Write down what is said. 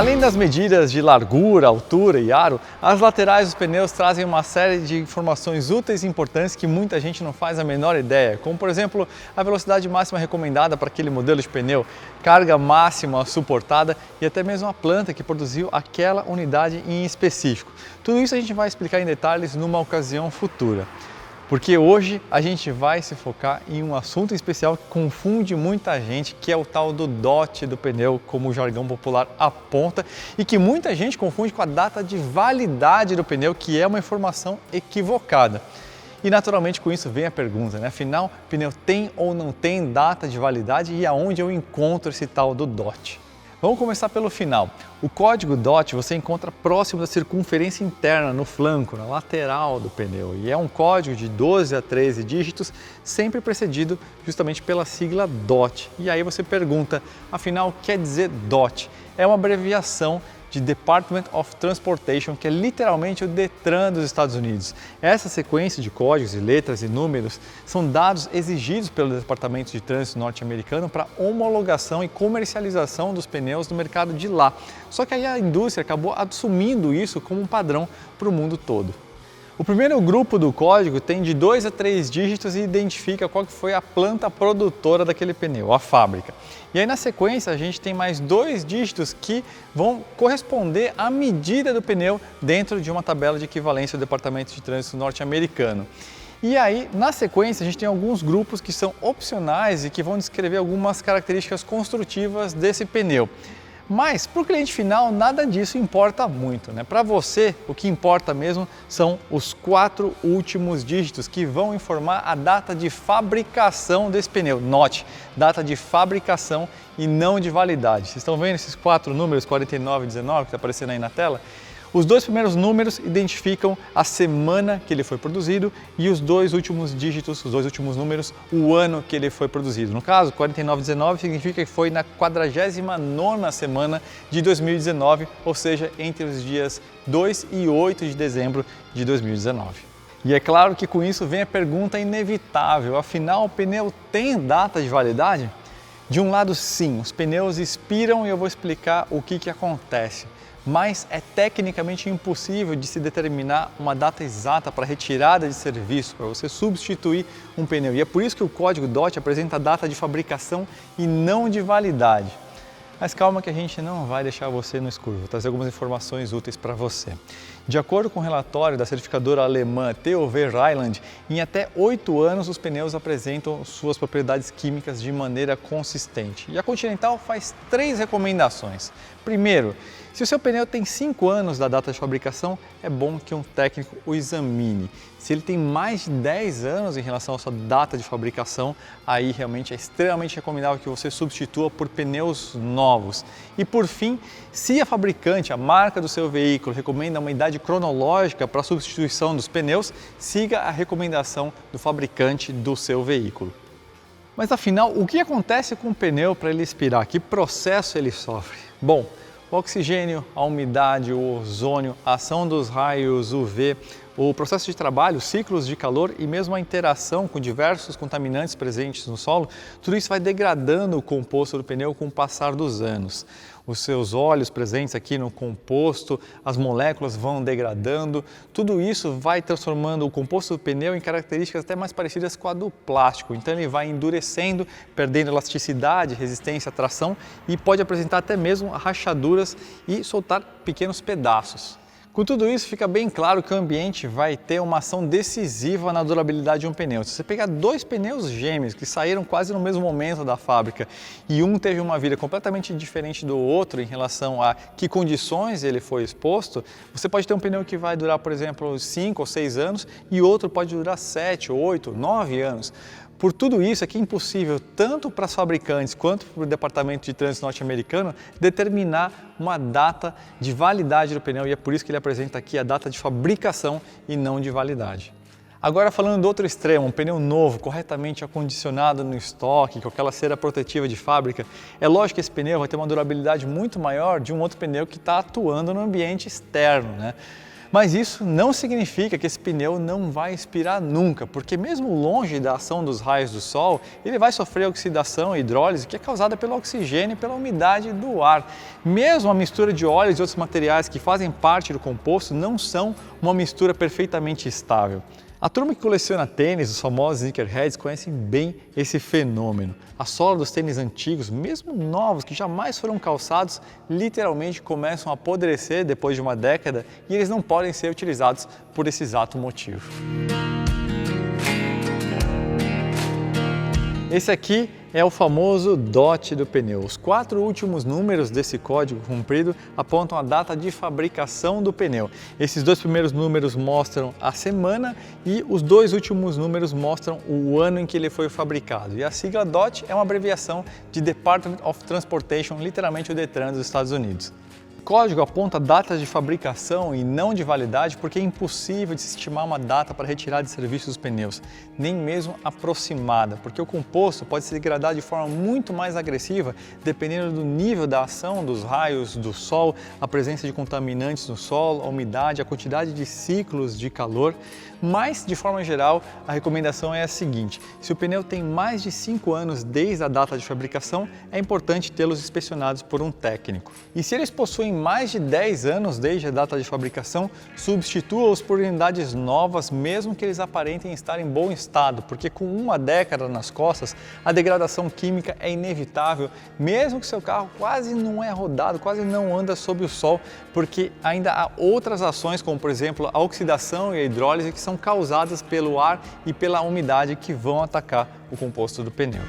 Além das medidas de largura, altura e aro, as laterais dos pneus trazem uma série de informações úteis e importantes que muita gente não faz a menor ideia, como por exemplo a velocidade máxima recomendada para aquele modelo de pneu, carga máxima suportada e até mesmo a planta que produziu aquela unidade em específico. Tudo isso a gente vai explicar em detalhes numa ocasião futura. Porque hoje a gente vai se focar em um assunto especial que confunde muita gente, que é o tal do DOT do pneu, como o jargão popular aponta, e que muita gente confunde com a data de validade do pneu, que é uma informação equivocada. E naturalmente com isso vem a pergunta, né? Afinal, o pneu tem ou não tem data de validade e aonde eu encontro esse tal do DOT? Vamos começar pelo final. O código DOT você encontra próximo da circunferência interna, no flanco, na lateral do pneu. E é um código de 12 a 13 dígitos, sempre precedido justamente pela sigla DOT. E aí você pergunta, afinal, o que quer dizer DOT? É uma abreviação de Department of Transportation, que é literalmente o Detran dos Estados Unidos. Essa sequência de códigos, letras e números são dados exigidos pelo Departamento de Trânsito norte-americano para homologação e comercialização dos pneus no mercado de lá. Só que aí a indústria acabou assumindo isso como um padrão para o mundo todo. O primeiro grupo do código tem de 2 a 3 dígitos e identifica qual que foi a planta produtora daquele pneu, a fábrica. E aí na sequência a gente tem mais 2 dígitos que vão corresponder à medida do pneu dentro de uma tabela de equivalência do Departamento de Trânsito norte-americano. E aí, na sequência, a gente tem alguns grupos que são opcionais e que vão descrever algumas características construtivas desse pneu. Mas para o cliente final nada disso importa muito, né? Para você o que importa mesmo são os 4 últimos dígitos que vão informar a data de fabricação desse pneu. Note, data de fabricação e não de validade. Vocês estão vendo esses 4 números, 49 e 19 que está aparecendo aí na tela? Os 2 primeiros números identificam a semana que ele foi produzido e os 2 últimos dígitos, os 2 últimos números, o ano que ele foi produzido. No caso, 4919 significa que foi na 49ª semana de 2019, ou seja, entre os dias 2 e 8 de dezembro de 2019. E é claro que com isso vem a pergunta inevitável, afinal o pneu tem data de validade? De um lado sim, os pneus expiram e eu vou explicar o que acontece. Mas é tecnicamente impossível de se determinar uma data exata para retirada de serviço, para você substituir um pneu. E é por isso que o código DOT apresenta a data de fabricação e não de validade. Mas calma que a gente não vai deixar você no escuro, vou trazer algumas informações úteis para você. De acordo com o relatório da certificadora alemã TÜV Rheinland, em até 8 anos os pneus apresentam suas propriedades químicas de maneira consistente. E a Continental faz 3 recomendações. Primeiro, se o seu pneu tem 5 anos da data de fabricação, é bom que um técnico o examine. Se ele tem mais de 10 anos em relação à sua data de fabricação, aí realmente é extremamente recomendável que você substitua por pneus novos. E por fim, se a fabricante, a marca do seu veículo, recomenda uma idade cronológica para a substituição dos pneus, siga a recomendação do fabricante do seu veículo. Mas afinal, o que acontece com o pneu para ele expirar? Que processo ele sofre? Bom, o oxigênio, a umidade, o ozônio, a ação dos raios UV, o processo de trabalho, ciclos de calor e mesmo a interação com diversos contaminantes presentes no solo, tudo isso vai degradando o composto do pneu com o passar dos anos. Os seus óleos presentes aqui no composto, as moléculas vão degradando, tudo isso vai transformando o composto do pneu em características até mais parecidas com a do plástico. Então ele vai endurecendo, perdendo elasticidade, resistência à tração e pode apresentar até mesmo rachaduras e soltar pequenos pedaços. Com tudo isso, fica bem claro que o ambiente vai ter uma ação decisiva na durabilidade de um pneu. Se você pegar 2 pneus gêmeos que saíram quase no mesmo momento da fábrica e um teve uma vida completamente diferente do outro em relação a que condições ele foi exposto, você pode ter um pneu que vai durar, por exemplo, 5 ou 6 anos e outro pode durar 7, 8, 9 anos. Por tudo isso, é que é impossível, tanto para os fabricantes quanto para o Departamento de Trânsito norte-americano, determinar uma data de validade do pneu e é por isso que ele apresenta aqui a data de fabricação e não de validade. Agora falando do outro extremo, um pneu novo, corretamente acondicionado no estoque, com aquela cera protetiva de fábrica, é lógico que esse pneu vai ter uma durabilidade muito maior de um outro pneu que está atuando no ambiente externo, né? Mas isso não significa que esse pneu não vai expirar nunca, porque mesmo longe da ação dos raios do sol, ele vai sofrer oxidação e hidrólise que é causada pelo oxigênio e pela umidade do ar. Mesmo a mistura de óleos e outros materiais que fazem parte do composto não são uma mistura perfeitamente estável. A turma que coleciona tênis, os famosos sneakerheads, conhecem bem esse fenômeno. A sola dos tênis antigos, mesmo novos, que jamais foram calçados, literalmente começam a apodrecer depois de uma década e eles não podem ser utilizados por esse exato motivo. Esse aqui é o famoso DOT do pneu. Os 4 últimos números desse código comprido apontam a data de fabricação do pneu. Esses 2 primeiros números mostram a semana e os 2 últimos números mostram o ano em que ele foi fabricado. E a sigla DOT é uma abreviação de Department of Transportation, literalmente o Detran dos Estados Unidos. O código aponta datas de fabricação e não de validade porque é impossível de se estimar uma data para retirada de serviço dos pneus, nem mesmo aproximada, porque o composto pode se degradar de forma muito mais agressiva dependendo do nível da ação dos raios do sol, a presença de contaminantes no solo, a umidade, a quantidade de ciclos de calor. Mas, de forma geral, a recomendação é a seguinte: se o pneu tem mais de 5 anos desde a data de fabricação, é importante tê-los inspecionados por um técnico. E se eles possuem mais de 10 anos desde a data de fabricação, substitua-os por unidades novas, mesmo que eles aparentem estar em bom estado, porque com uma década nas costas, a degradação química é inevitável, mesmo que seu carro quase não é rodado, quase não anda sob o sol, porque ainda há outras ações, como por exemplo a oxidação e a hidrólise, que são causadas pelo ar e pela umidade que vão atacar o composto do pneu.